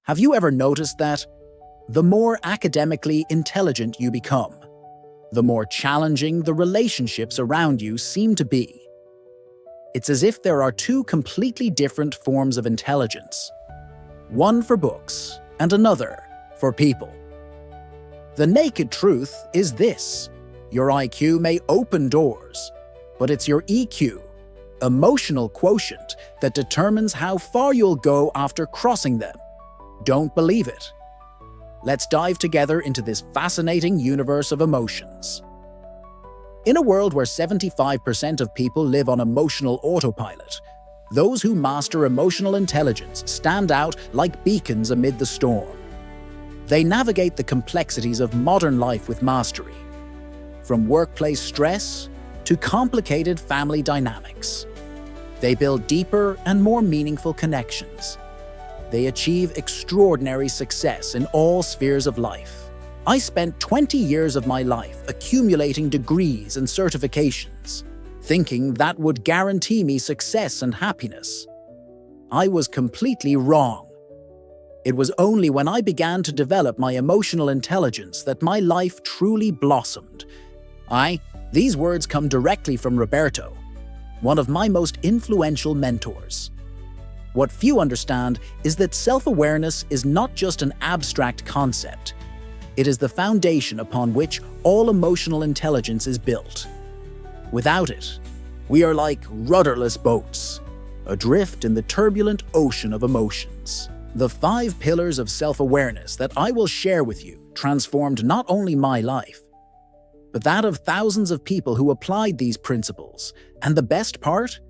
Have you ever noticed that the more academically intelligent you become, the more challenging the relationships around you seem to be? It's as if there are two completely different forms of intelligence, one for books and another for people. The naked truth is this: your IQ may open doors, but it's your EQ, emotional quotient, that determines how far you'll go after crossing them. Don't believe it? Let's dive together into this fascinating universe of emotions. In a world where 75% of people live on emotional autopilot, those who master emotional intelligence stand out like beacons amid the storm. They navigate the complexities of modern life with mastery, from workplace stress to complicated family dynamics. They build deeper and more meaningful connections. They achieve extraordinary success in all spheres of life. I spent 20 years of my life accumulating degrees and certifications, thinking that would guarantee me success and happiness. I was completely wrong. It was only when I began to develop my emotional intelligence that my life truly blossomed. These words come directly from Roberto, one of my most influential mentors. What few understand is that self-awareness is not just an abstract concept. It is the foundation upon which all emotional intelligence is built. Without it, we are like rudderless boats, adrift in the turbulent ocean of emotions. The 5 pillars of self-awareness that I will share with you transformed not only my life, but that of thousands of people who applied these principles. And the best part?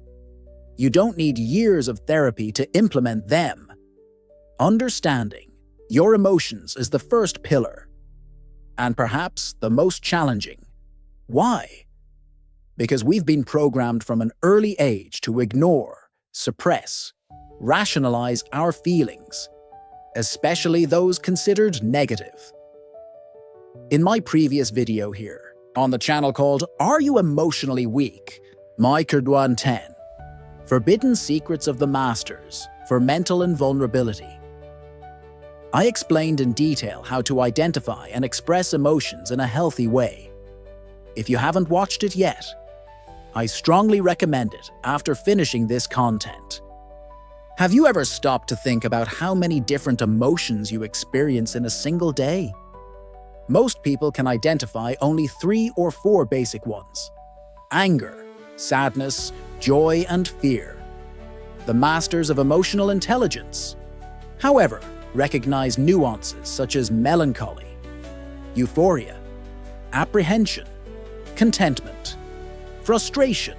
You don't need years of therapy to implement them. Understanding your emotions is the first pillar, and perhaps the most challenging. Why? Because we've been programmed from an early age to ignore, suppress, rationalize our feelings, especially those considered negative. In my previous video here, on the channel called Are You Emotionally Weak? Microdwan 10. Forbidden Secrets of the Masters for Mental Invulnerability. I explained in detail how to identify and express emotions in a healthy way. If you haven't watched it yet, I strongly recommend it after finishing this content. Have you ever stopped to think about how many different emotions you experience in a single day? Most people can identify only 3 or 4 basic ones: anger, sadness, joy, and fear. The masters of emotional intelligence, however, recognize nuances such as melancholy, euphoria, apprehension, contentment, frustration.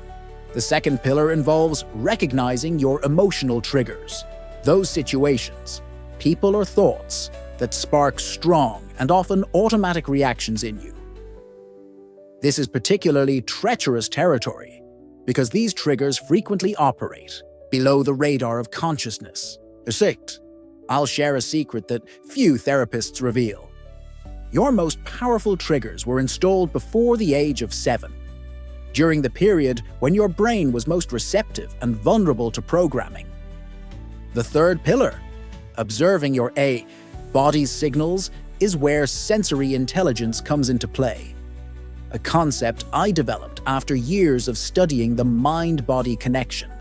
The second pillar involves recognizing your emotional triggers, those situations, people or thoughts that spark strong and often automatic reactions in you. This is particularly treacherous territory because these triggers frequently operate below the radar of consciousness. I'll share a secret that few therapists reveal. Your most powerful triggers were installed before the age of 7, during the period when your brain was most receptive and vulnerable to programming. The third pillar, observing your body's signals, is where sensory intelligence comes into play. A concept I developed after years of studying the mind-body connection.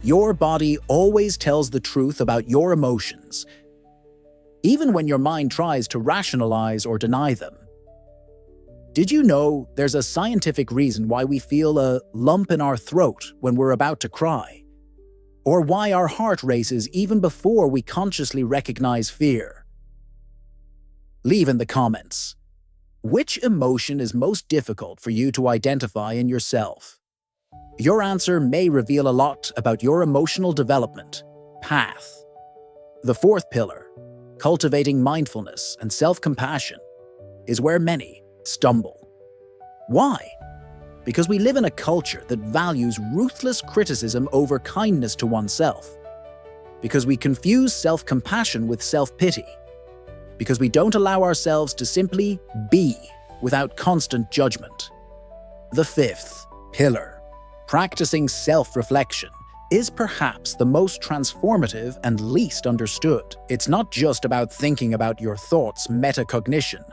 Your body always tells the truth about your emotions, even when your mind tries to rationalize or deny them. Did you know there's a scientific reason why we feel a lump in our throat when we're about to cry? Or why our heart races even before we consciously recognize fear? Leave in the comments. Which emotion is most difficult for you to identify in yourself? Your answer may reveal a lot about your emotional development path. The fourth pillar, cultivating mindfulness and self-compassion, is where many stumble. Why? Because we live in a culture that values ruthless criticism over kindness to oneself. Because we confuse self-compassion with self-pity. Because we don't allow ourselves to simply be without constant judgment. The fifth pillar, practicing self-reflection is perhaps the most transformative and least understood. It's not just about thinking about your thoughts, metacognition,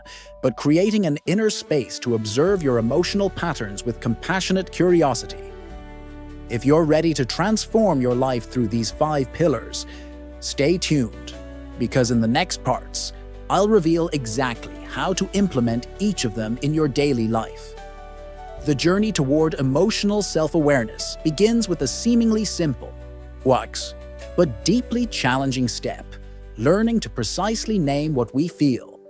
but creating an inner space to observe your emotional patterns with compassionate curiosity. If you're ready to transform your life through these 5 pillars, stay tuned, because in the next parts, I'll reveal exactly how to implement each of them in your daily life. The journey toward emotional self-awareness begins with a seemingly simple, but deeply challenging step: learning to precisely name what we feel.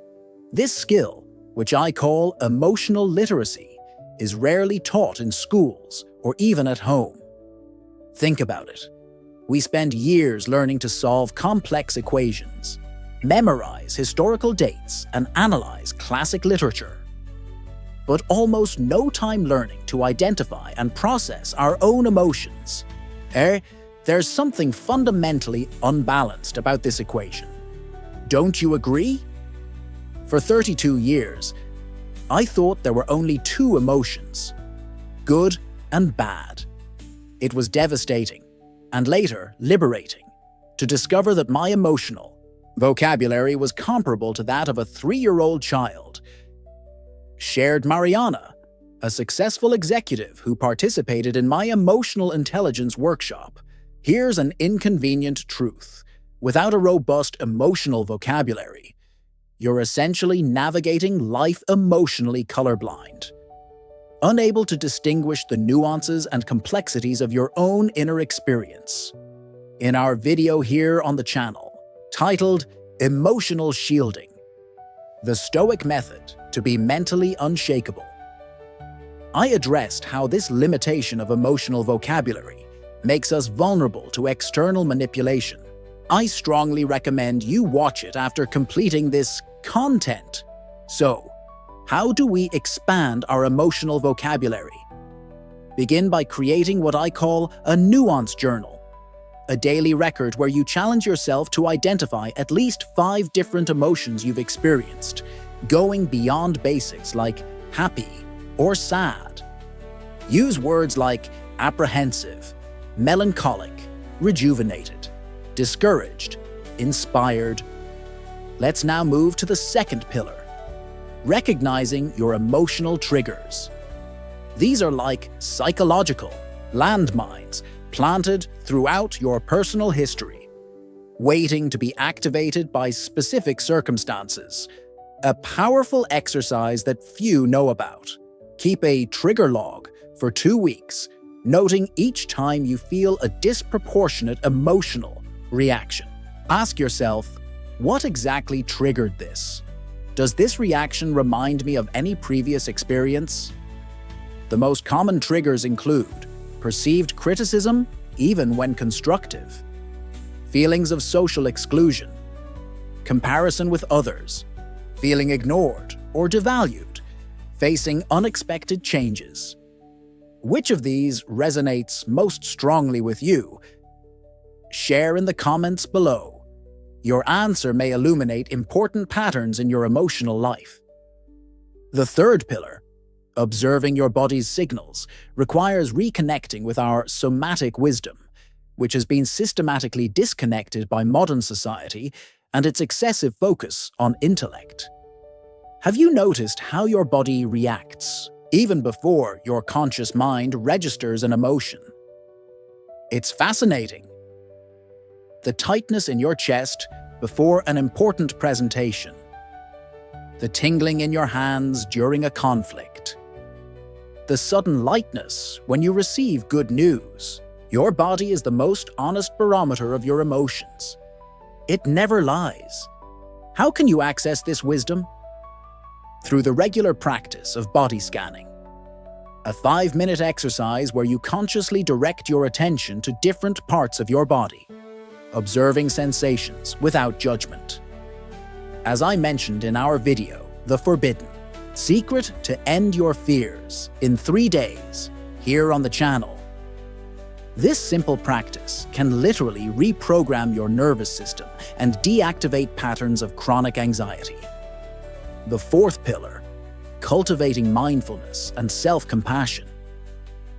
This skill, which I call emotional literacy, is rarely taught in schools or even at home. Think about it. We spend years learning to solve complex equations, memorize historical dates, and analyze classic literature, but almost no time learning to identify and process our own emotions. There's something fundamentally unbalanced about this equation. Don't you agree? For 32 years, I thought there were only 2 emotions: good and bad. It was devastating, and later liberating, to discover that my emotional vocabulary was comparable to that of a 3-year-old child. Shared Mariana, a successful executive who participated in my emotional intelligence workshop. Here's an inconvenient truth: without a robust emotional vocabulary, you're essentially navigating life emotionally colorblind, unable to distinguish the nuances and complexities of your own inner experience. In our video here on the channel, titled Emotional Shielding: The Stoic Method to be Mentally Unshakable, I addressed how this limitation of emotional vocabulary makes us vulnerable to external manipulation. I strongly recommend you watch it after completing this content. So, how do we expand our emotional vocabulary? Begin by creating what I call a nuance journal, a daily record where you challenge yourself to identify at least 5 different emotions you've experienced, going beyond basics like happy or sad. Use words like apprehensive, melancholic, rejuvenated, discouraged, inspired. Let's now move to the second pillar: recognizing your emotional triggers. These are like psychological landmines planted throughout your personal history, waiting to be activated by specific circumstances. A powerful exercise that few know about. Keep a trigger log for 2 weeks, noting each time you feel a disproportionate emotional reaction. Ask yourself, what exactly triggered this? Does this reaction remind me of any previous experience? The most common triggers include perceived criticism, even when constructive, feelings of social exclusion, comparison with others, feeling ignored or devalued, facing unexpected changes. Which of these resonates most strongly with you? Share in the comments below. Your answer may illuminate important patterns in your emotional life. The third pillar, observing your body's signals, requires reconnecting with our somatic wisdom, which has been systematically disconnected by modern society and its excessive focus on intellect. Have you noticed how your body reacts, even before your conscious mind registers an emotion? It's fascinating. The tightness in your chest before an important presentation, the tingling in your hands during a conflict, the sudden lightness when you receive good news. Your body is the most honest barometer of your emotions. It never lies. How can you access this wisdom? Through the regular practice of body scanning, a 5-minute exercise where you consciously direct your attention to different parts of your body, observing sensations without judgment. As I mentioned in our video, The Forbidden Secret to End Your Fears in 3 days, here on the channel. This simple practice can literally reprogram your nervous system and deactivate patterns of chronic anxiety. The fourth pillar, cultivating mindfulness and self-compassion,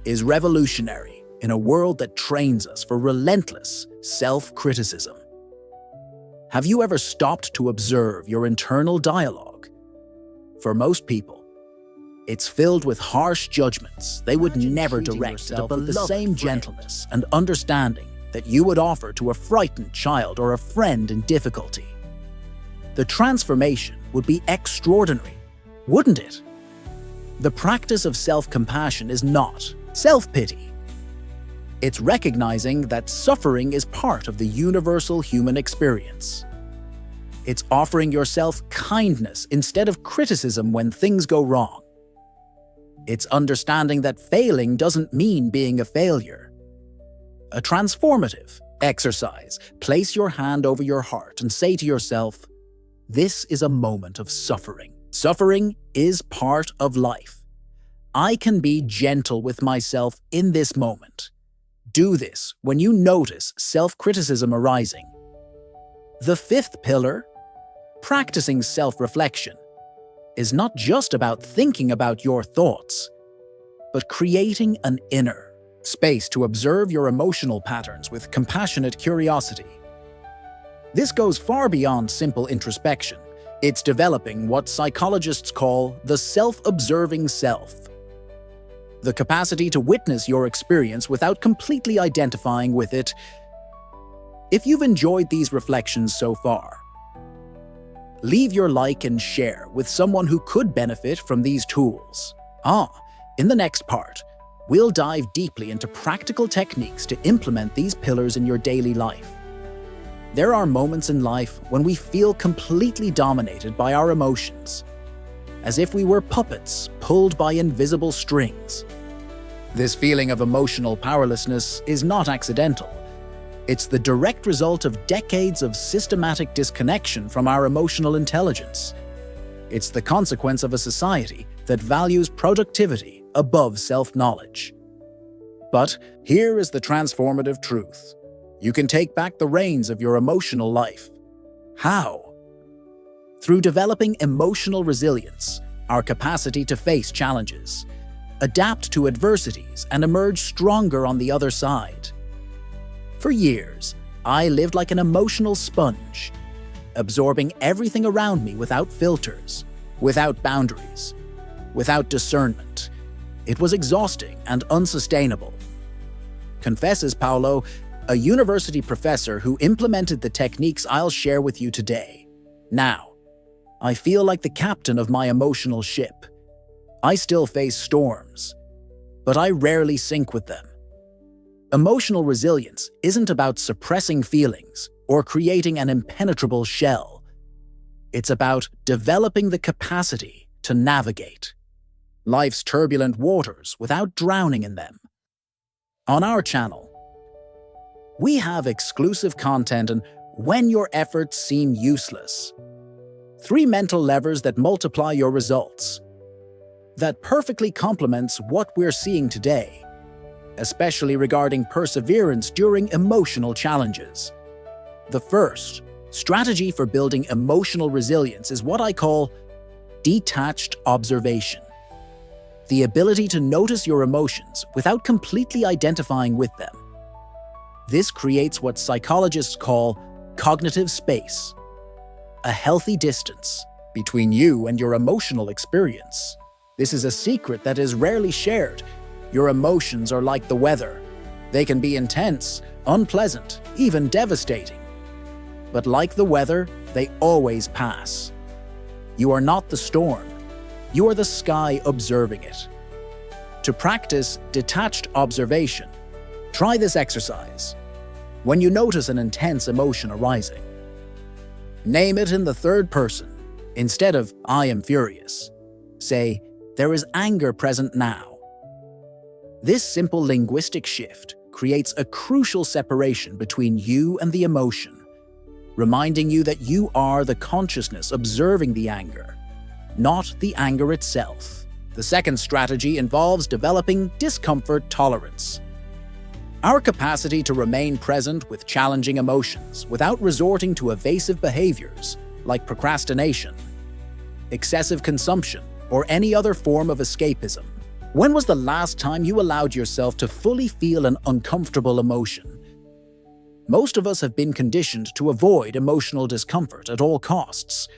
is revolutionary. in a world that trains us for relentless self-criticism. Have you ever stopped to observe your internal dialogue? For most people, it's filled with harsh judgments they would never direct with the same gentleness and understanding that you would offer to a frightened child or a friend in difficulty. The transformation would be extraordinary, wouldn't it? The practice of self-compassion is not self-pity. It's recognizing that suffering is part of the universal human experience. It's offering yourself kindness instead of criticism when things go wrong. It's understanding that failing doesn't mean being a failure. A transformative exercise. Place your hand over your heart and say to yourself, "This is a moment of suffering. Suffering is part of life. I can be gentle with myself in this moment." Do this when you notice self-criticism arising. The fifth pillar, practicing self-reflection, is not just about thinking about your thoughts, but creating an inner space to observe your emotional patterns with compassionate curiosity. This goes far beyond simple introspection. It's developing what psychologists call the self-observing self. The capacity to witness your experience without completely identifying with it. If you've enjoyed these reflections so far, leave your like and share with someone who could benefit from these tools. In the next part, we'll dive deeply into practical techniques to implement these pillars in your daily life. There are moments in life when we feel completely dominated by our emotions, as if we were puppets pulled by invisible strings. This feeling of emotional powerlessness is not accidental. It's the direct result of decades of systematic disconnection from our emotional intelligence. It's the consequence of a society that values productivity above self-knowledge. But here is the transformative truth. You can take back the reins of your emotional life. How? Through developing emotional resilience, our capacity to face challenges, adapt to adversities, and emerge stronger on the other side. For years, I lived like an emotional sponge, absorbing everything around me without filters, without boundaries, without discernment. It was exhausting and unsustainable. Confesses Paulo, a university professor who implemented the techniques I'll share with you today. Now, I feel like the captain of my emotional ship. I still face storms, but I rarely sink with them. Emotional resilience isn't about suppressing feelings or creating an impenetrable shell. It's about developing the capacity to navigate life's turbulent waters without drowning in them. On our channel, we have exclusive content and when your efforts seem useless. 3 mental levers that multiply your results. That perfectly complements what we're seeing today, especially regarding perseverance during emotional challenges. The first strategy for building emotional resilience is what I call detached observation. The ability to notice your emotions without completely identifying with them. This creates what psychologists call cognitive space, a healthy distance between you and your emotional experience. This is a secret that is rarely shared. Your emotions are like the weather. They can be intense, unpleasant, even devastating. But like the weather, they always pass. You are not the storm. You are the sky observing it. To practice detached observation, try this exercise. When you notice an intense emotion arising, name it in the third person. Instead of, "I am furious," say, "There is anger present now." This simple linguistic shift creates a crucial separation between you and the emotion, reminding you that you are the consciousness observing the anger, not the anger itself. The second strategy involves developing discomfort tolerance. Our capacity to remain present with challenging emotions without resorting to evasive behaviors like procrastination, excessive consumption, or any other form of escapism. When was the last time you allowed yourself to fully feel an uncomfortable emotion? Most of us have been conditioned to avoid emotional discomfort at all costs.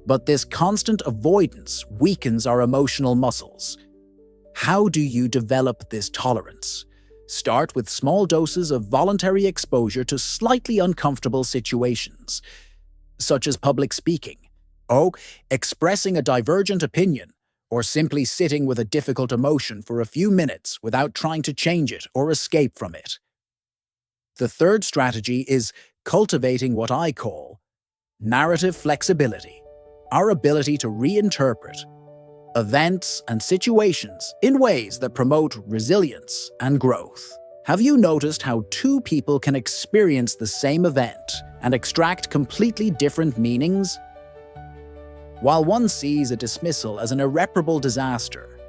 But this constant avoidance weakens our emotional muscles. How do you develop this tolerance? Start with small doses of voluntary exposure to slightly uncomfortable situations, such as public speaking, expressing a divergent opinion, or simply sitting with a difficult emotion for a few minutes without trying to change it or escape from it. The third strategy is cultivating what I call narrative flexibility, our ability to reinterpret events and situations in ways that promote resilience and growth. Have you noticed how two people can experience the same event and extract completely different meanings? While one sees a dismissal as an irreparable disaster,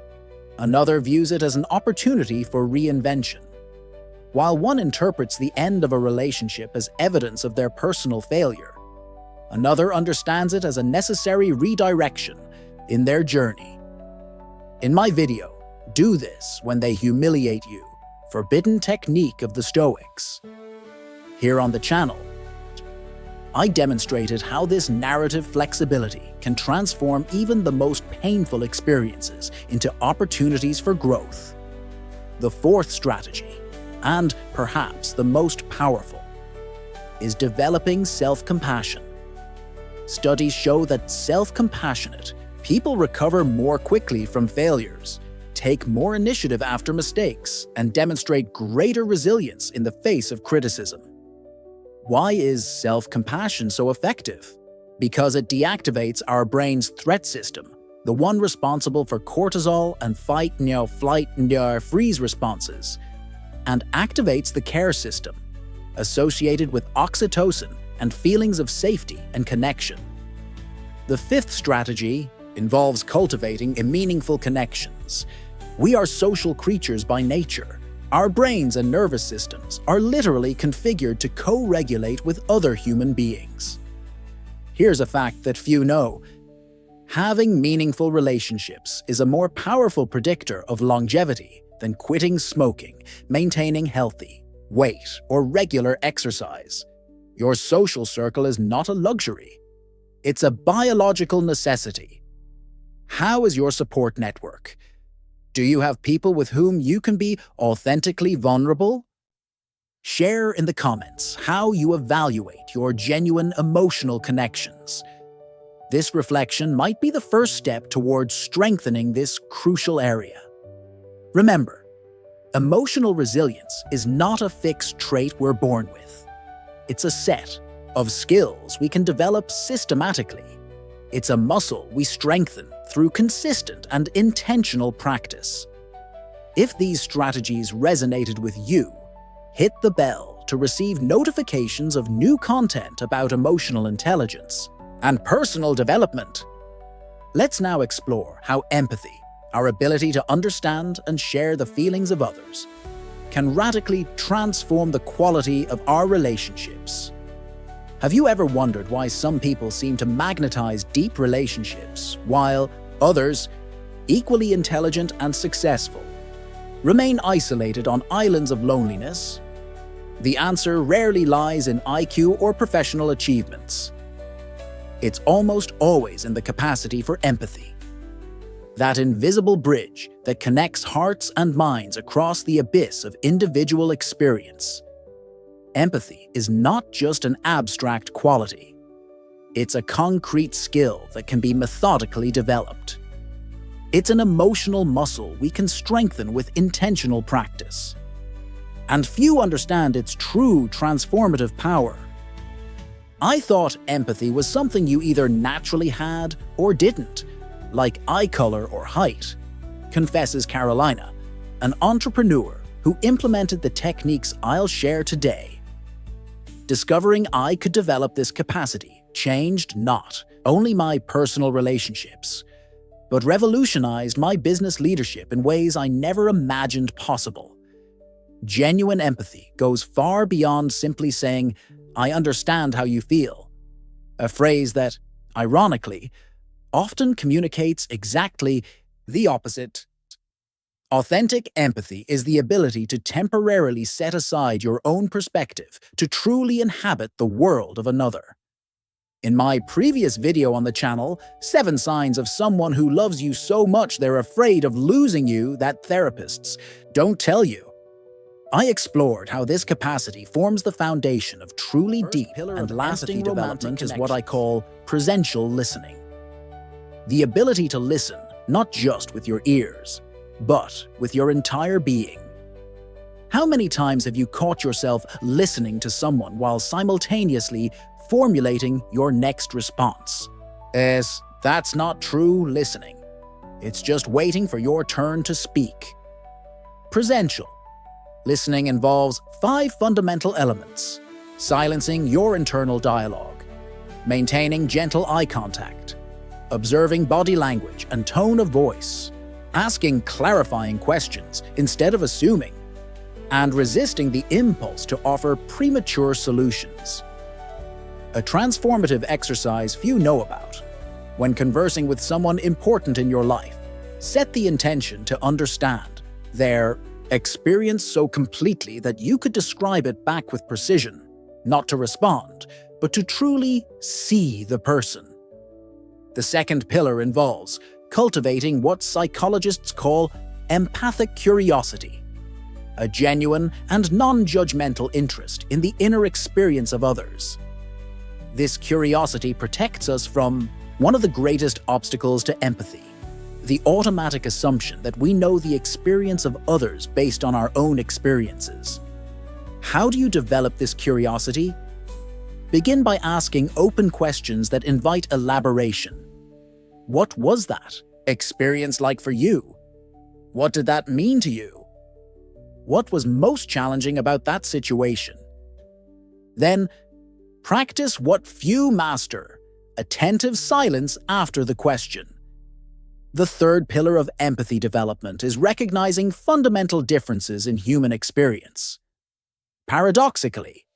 another views it as an opportunity for reinvention. While one interprets the end of a relationship as evidence of their personal failure, another understands it as a necessary redirection in their journey. In my video, Do This When They Humiliate You, Forbidden Technique of the Stoics, here on the channel, I demonstrated how this narrative flexibility can transform even the most painful experiences into opportunities for growth. The fourth strategy, and perhaps the most powerful, is developing self-compassion. Studies show that self-compassionate people recover more quickly from failures, take more initiative after mistakes, and demonstrate greater resilience in the face of criticism. Why is self-compassion so effective? Because it deactivates our brain's threat system, the one responsible for cortisol and fight, flight, freeze responses, and activates the care system, associated with oxytocin and feelings of safety and connection. The fifth strategy involves cultivating meaningful connections. We are social creatures by nature. Our brains and nervous systems are literally configured to co-regulate with other human beings. Here's a fact that few know. Having meaningful relationships is a more powerful predictor of longevity than quitting smoking, maintaining healthy weight, or regular exercise. Your social circle is not a luxury. It's a biological necessity. How is your support network? Do you have people with whom you can be authentically vulnerable? Share in the comments how you evaluate your genuine emotional connections. This reflection might be the first step towards strengthening this crucial area. Remember, emotional resilience is not a fixed trait we're born with. It's a set of skills we can develop systematically. It's a muscle we strengthen through consistent and intentional practice. If these strategies resonated with you, hit the bell to receive notifications of new content about emotional intelligence and personal development. Let's now explore how empathy, our ability to understand and share the feelings of others, can radically transform the quality of our relationships. Have you ever wondered why some people seem to magnetize deep relationships, while others, equally intelligent and successful, remain isolated on islands of loneliness? The answer rarely lies in IQ or professional achievements. It's almost always in the capacity for empathy, that invisible bridge that connects hearts and minds across the abyss of individual experience. Empathy is not just an abstract quality. It's a concrete skill that can be methodically developed. It's an emotional muscle we can strengthen with intentional practice. And few understand its true transformative power. I thought empathy was something you either naturally had or didn't, like eye color or height, confesses Carolina, an entrepreneur who implemented the techniques I'll share today. Discovering I could develop this capacity changed not only my personal relationships, but revolutionized my business leadership in ways I never imagined possible. Genuine empathy goes far beyond simply saying, "I understand how you feel," a phrase that, ironically, often communicates exactly the opposite. Authentic empathy is the ability to temporarily set aside your own perspective to truly inhabit the world of another. In my previous video on the channel, 7 signs of someone who loves you so much they're afraid of losing you that therapists don't tell you, I explored how this capacity forms the foundation of truly deep and lasting development is what I call presential listening. The ability to listen not just with your ears, but with your entire being. How many times have you caught yourself listening to someone while simultaneously formulating your next response? That's not true listening. It's just waiting for your turn to speak. Presential listening involves 5 fundamental elements: silencing your internal dialogue, maintaining gentle eye contact, observing body language and tone of voice, asking clarifying questions instead of assuming, and resisting the impulse to offer premature solutions. A transformative exercise few know about. When conversing with someone important in your life, set the intention to understand their experience so completely that you could describe it back with precision, not to respond, but to truly see the person. The second pillar involves cultivating what psychologists call empathic curiosity, a genuine and non-judgmental interest in the inner experience of others. This curiosity protects us from one of the greatest obstacles to empathy, the automatic assumption that we know the experience of others based on our own experiences. How do you develop this curiosity? Begin by asking open questions that invite elaboration. What was that experience like for you? What did that mean to you? What was most challenging about that situation? Then, practice what few master: attentive silence after the question. The third pillar of empathy development is recognizing fundamental differences in human experience. Paradoxically,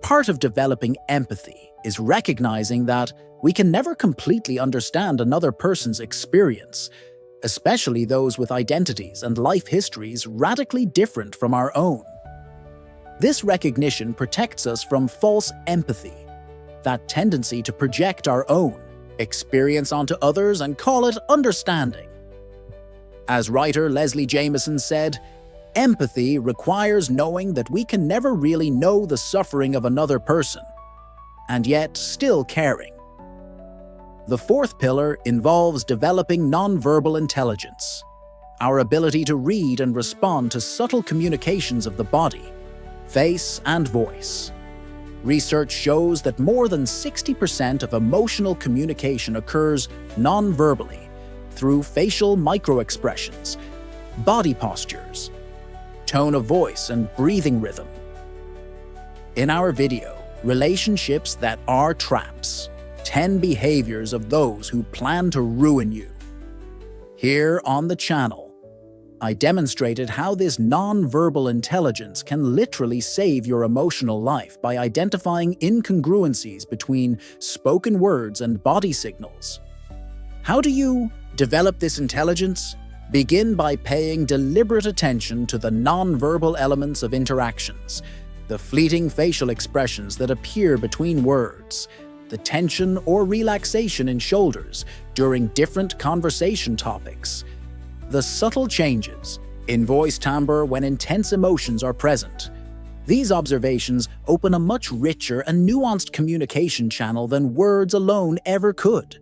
part of developing empathy is recognizing that we can never completely understand another person's experience, especially those with identities and life histories radically different from our own. This recognition protects us from false empathy, that tendency to project our own experience onto others and call it understanding. As writer Leslie Jameson said, empathy requires knowing that we can never really know the suffering of another person, and yet still caring. The fourth pillar involves developing nonverbal intelligence, our ability to read and respond to subtle communications of the body, face, and voice. Research shows that more than 60% of emotional communication occurs non-verbally through facial microexpressions, body postures, tone of voice, and breathing rhythm. In our video, Relationships That Are Traps: 10 Behaviors of Those Who Plan to Ruin You, here on the channel, I demonstrated how this non-verbal intelligence can literally save your emotional life by identifying incongruencies between spoken words and body signals. How do you develop this intelligence? Begin by paying deliberate attention to the non-verbal elements of interactions, the fleeting facial expressions that appear between words, the tension or relaxation in shoulders during different conversation topics, the subtle changes in voice timbre when intense emotions are present. These observations open a much richer and nuanced communication channel than words alone ever could.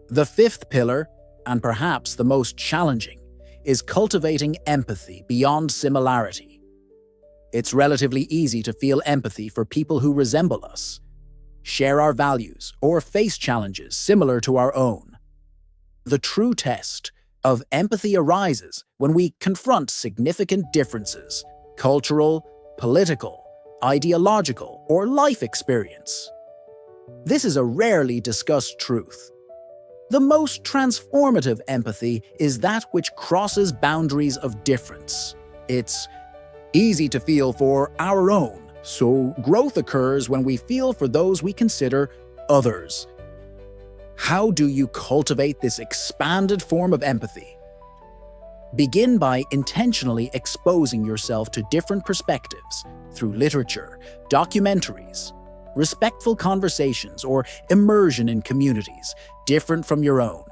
The fifth pillar, and perhaps the most challenging, is cultivating empathy beyond similarity. It's relatively easy to feel empathy for people who resemble us, share our values, or face challenges similar to our own. The true test of empathy arises when we confront significant differences: cultural, political, ideological, or life experience. This is a rarely discussed truth. The most transformative empathy is that which crosses boundaries of difference. It's easy to feel for our own, so growth occurs when we feel for those we consider others. How do you cultivate this expanded form of empathy? Begin by intentionally exposing yourself to different perspectives through literature, documentaries, respectful conversations, or immersion in communities different from your own.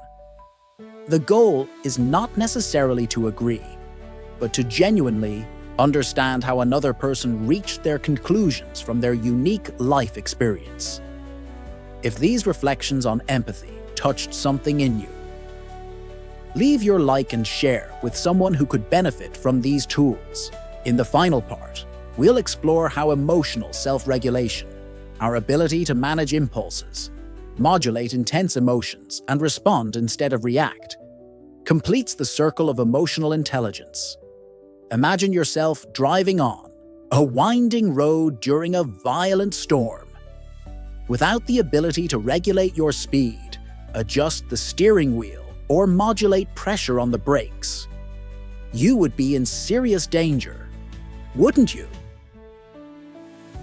The goal is not necessarily to agree, but to genuinely understand how another person reached their conclusions from their unique life experience. If these reflections on empathy touched something in you, leave your like and share with someone who could benefit from these tools. In the final part, we'll explore how emotional self-regulation, our ability to manage impulses, modulate intense emotions, and respond instead of react, completes the circle of emotional intelligence. Imagine yourself driving on a winding road during a violent storm. Without the ability to regulate your speed, adjust the steering wheel, or modulate pressure on the brakes, you would be in serious danger, wouldn't you?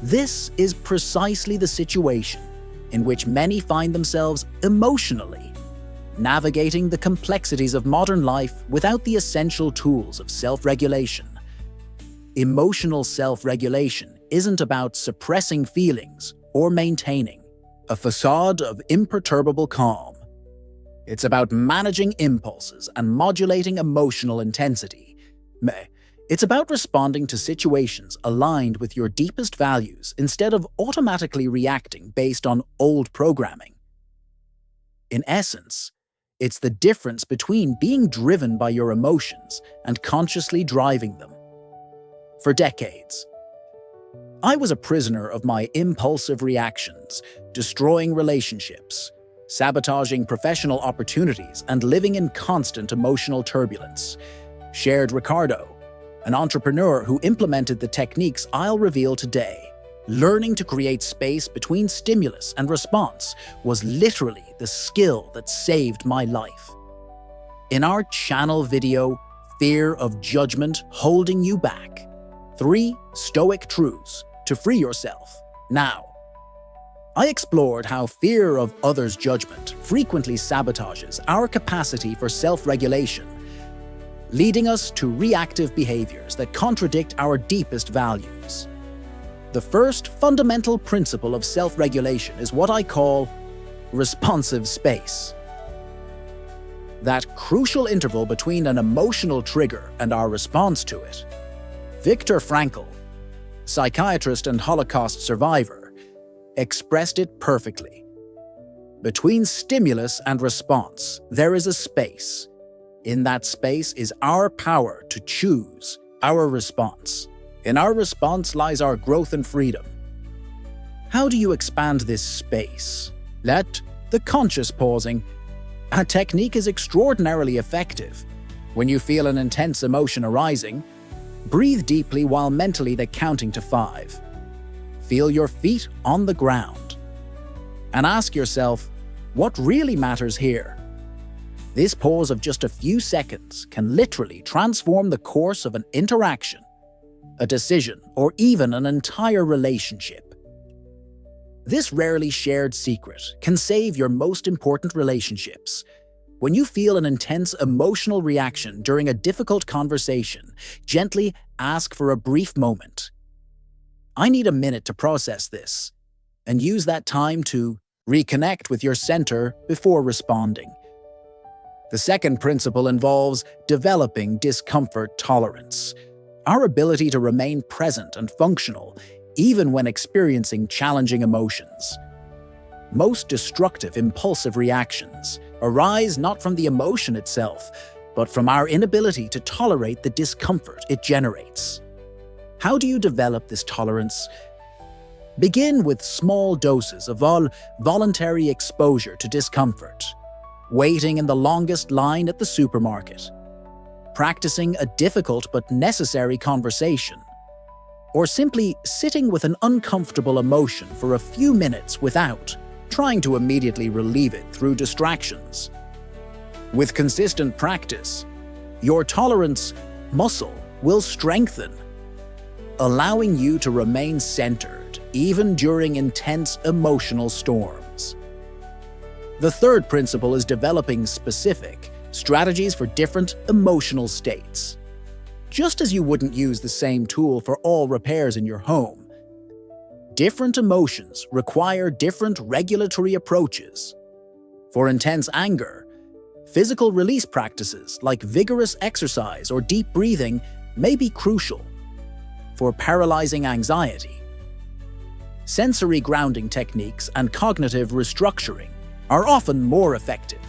This is precisely the situation in which many find themselves emotionally, navigating the complexities of modern life without the essential tools of self-regulation. Emotional self-regulation isn't about suppressing feelings or maintaining a facade of imperturbable calm. It's about managing impulses and modulating emotional intensity. It's about responding to situations aligned with your deepest values instead of automatically reacting based on old programming. In essence, it's the difference between being driven by your emotions and consciously driving them. For decades, I was a prisoner of my impulsive reactions, destroying relationships, sabotaging professional opportunities, and living in constant emotional turbulence. Shared Ricardo, an entrepreneur who implemented the techniques I'll reveal today. Learning to create space between stimulus and response was literally the skill that saved my life. In our channel video, Fear of Judgment Holding You Back, 3 Stoic Truths to Free Yourself Now, I explored how fear of others' judgment frequently sabotages our capacity for self-regulation, leading us to reactive behaviors that contradict our deepest values. The first fundamental principle of self-regulation is what I call responsive space. That crucial interval between an emotional trigger and our response to it. Viktor Frankl, psychiatrist and Holocaust survivor, expressed it perfectly. Between stimulus and response, there is a space. In that space is our power to choose our response. In our response lies our growth and freedom. How do you expand this space? Let the conscious pausing. A technique is extraordinarily effective. When you feel an intense emotion arising, breathe deeply while mentally counting to 5. Feel your feet on the ground. And ask yourself, what really matters here? This pause of just a few seconds can literally transform the course of an interaction, a decision, or even an entire relationship. This rarely shared secret can save your most important relationships. When you feel an intense emotional reaction during a difficult conversation, gently ask for a brief moment. I need a minute to process this, and use that time to reconnect with your center before responding. The second principle involves developing discomfort tolerance, our ability to remain present and functional even when experiencing challenging emotions. Most destructive impulsive reactions arise not from the emotion itself, but from our inability to tolerate the discomfort it generates. How do you develop this tolerance? Begin with small doses of voluntary exposure to discomfort, waiting in the longest line at the supermarket, practicing a difficult but necessary conversation, or simply sitting with an uncomfortable emotion for a few minutes without trying to immediately relieve it through distractions. With consistent practice, your tolerance muscle will strengthen, allowing you to remain centered even during intense emotional storms. The third principle is developing specific, strategies for different emotional states. Just as you wouldn't use the same tool for all repairs in your home, different emotions require different regulatory approaches. For intense anger, physical release practices like vigorous exercise or deep breathing may be crucial. For paralyzing anxiety, sensory grounding techniques and cognitive restructuring are often more effective.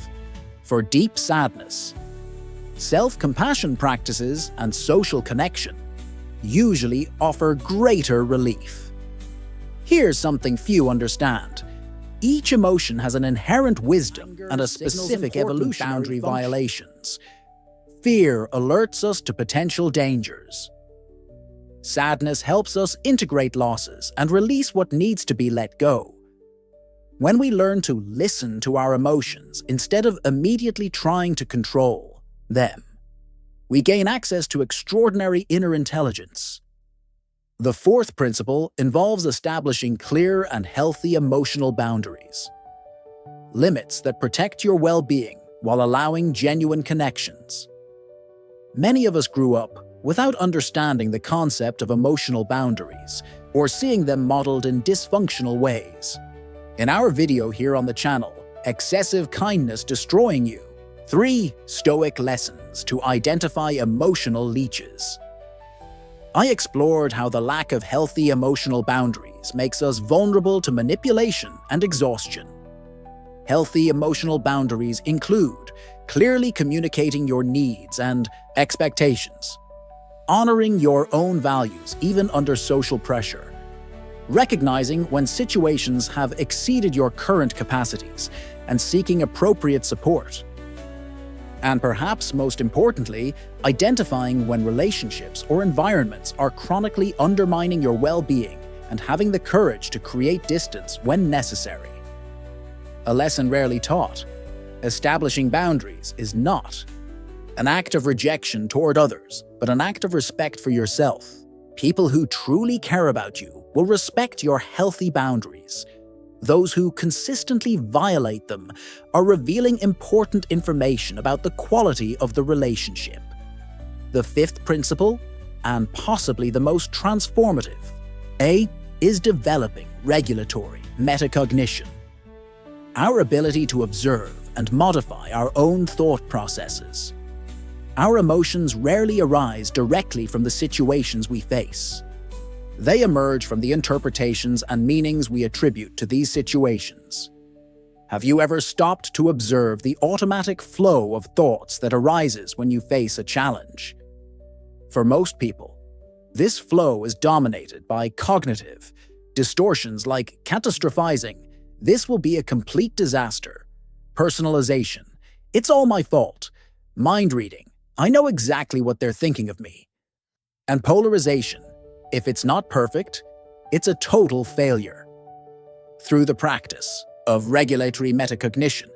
For deep sadness, self-compassion practices and social connection usually offer greater relief. Here's something few understand. Each emotion has an inherent wisdom and a specific evolutionary boundary violations. Fear alerts us to potential dangers. Sadness helps us integrate losses and release what needs to be let go. When we learn to listen to our emotions instead of immediately trying to control them, we gain access to extraordinary inner intelligence. The fourth principle involves establishing clear and healthy emotional boundaries. Limits that protect your well-being while allowing genuine connections. Many of us grew up without understanding the concept of emotional boundaries or seeing them modeled in dysfunctional ways. In our video here on the channel, Excessive Kindness Destroying You, 3 Stoic Lessons to Identify Emotional Leeches. I explored how the lack of healthy emotional boundaries makes us vulnerable to manipulation and exhaustion. Healthy emotional boundaries include clearly communicating your needs and expectations, honoring your own values even under social pressure, recognizing when situations have exceeded your current capacities and seeking appropriate support, and perhaps most importantly, identifying when relationships or environments are chronically undermining your well-being and having the courage to create distance when necessary. A lesson rarely taught: establishing boundaries is not an act of rejection toward others, but an act of respect for yourself. People who truly care about you will respect your healthy boundaries. Those who consistently violate them are revealing important information about the quality of the relationship. The fifth principle, and possibly the most transformative, is developing regulatory metacognition. Our ability to observe and modify our own thought processes. Our emotions rarely arise directly from the situations we face. They emerge from the interpretations and meanings we attribute to these situations. Have you ever stopped to observe the automatic flow of thoughts that arises when you face a challenge? For most people, this flow is dominated by cognitive distortions like catastrophizing, "This will be a complete disaster," personalization, "It's all my fault," mind reading, "I know exactly what they're thinking of me," and polarization, "If it's not perfect, it's a total failure." Through the practice of regulatory metacognition,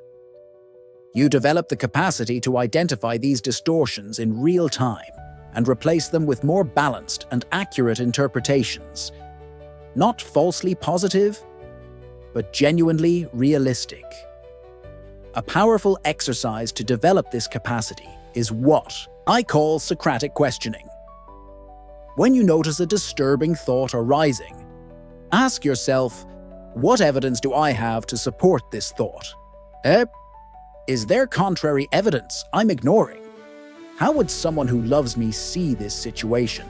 you develop the capacity to identify these distortions in real time and replace them with more balanced and accurate interpretations. Not falsely positive, but genuinely realistic. A powerful exercise to develop this capacity is what I call Socratic questioning. When you notice a disturbing thought arising, ask yourself, what evidence do I have to support this thought? Is there contrary evidence I'm ignoring? How would someone who loves me see this situation?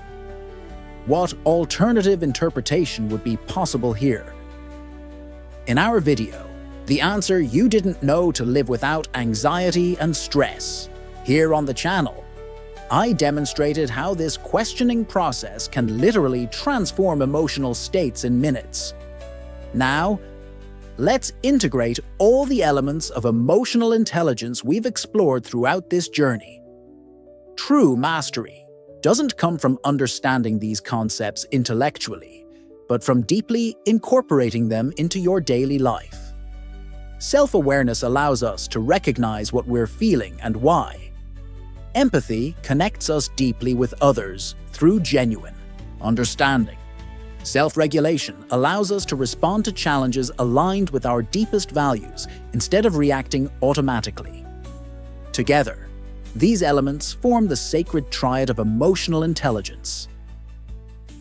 What alternative interpretation would be possible here? In our video, the answer you didn't know to live without anxiety and stress. Here on the channel, I demonstrated how this questioning process can literally transform emotional states in minutes. Now, let's integrate all the elements of emotional intelligence we've explored throughout this journey. True mastery doesn't come from understanding these concepts intellectually, but from deeply incorporating them into your daily life. Self-awareness allows us to recognize what we're feeling and why. Empathy connects us deeply with others through genuine understanding. Self-regulation allows us to respond to challenges aligned with our deepest values instead of reacting automatically. Together, These elements form the sacred triad of emotional intelligence.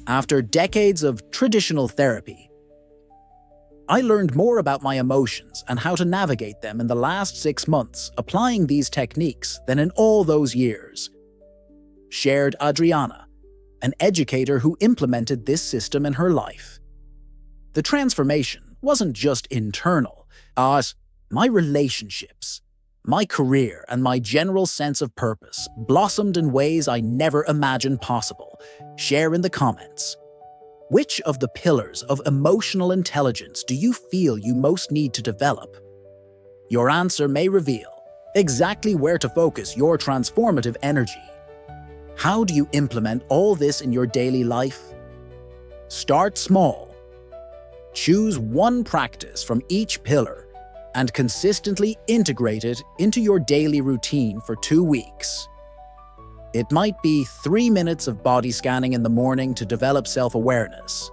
After decades of traditional therapy, I learned more about my emotions and how to navigate them in the last 6 months, applying these techniques than in all those years. Shared Adriana, an educator who implemented this system in her life. The transformation wasn't just internal, as my relationships, my career, and my general sense of purpose blossomed in ways I never imagined possible. Share in the comments. Which of the pillars of emotional intelligence do you feel you most need to develop? Your answer may reveal exactly where to focus your transformative energy. How do you implement all this in your daily life? Start small. Choose one practice from each pillar and consistently integrate it into your daily routine for 2 weeks. It might be 3 minutes of body scanning in the morning to develop self-awareness,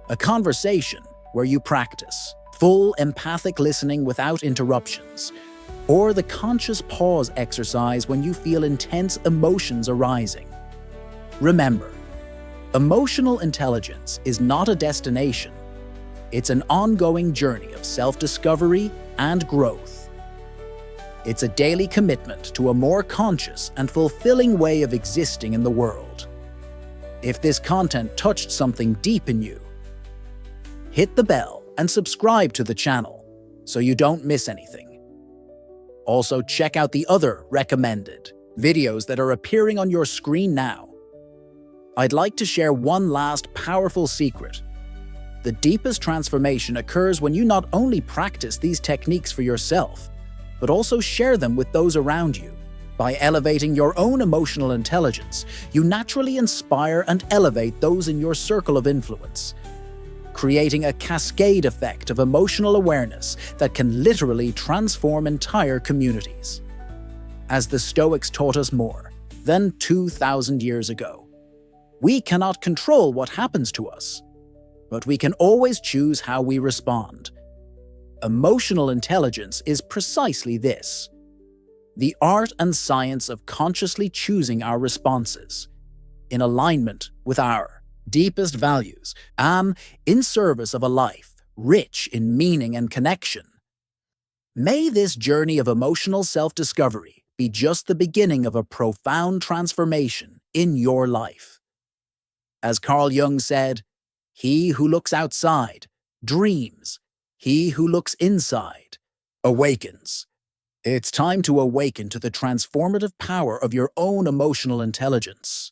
a conversation where you practice full empathic listening without interruptions, or the conscious pause exercise when you feel intense emotions arising. Remember, emotional intelligence is not a destination. It's an ongoing journey of self-discovery and growth. It's a daily commitment to a more conscious and fulfilling way of existing in the world. If this content touched something deep in you, hit the bell and subscribe to the channel so you don't miss anything. Also, check out the other recommended videos that are appearing on your screen now. I'd like to share one last powerful secret. The deepest transformation occurs when you not only practice these techniques for yourself, but also share them with those around you. By elevating your own emotional intelligence, you naturally inspire and elevate those in your circle of influence, creating a cascade effect of emotional awareness that can literally transform entire communities. As the Stoics taught us more than 2,000 years ago, we cannot control what happens to us, but we can always choose how we respond. Emotional intelligence is precisely this: the art and science of consciously choosing our responses in alignment with our deepest values, in service of a life rich in meaning and connection. May this journey of emotional self-discovery be just the beginning of a profound transformation in your life. As Carl Jung said, "He who looks outside dreams. He who looks inside awakens." It's time to awaken to the transformative power of your own emotional intelligence.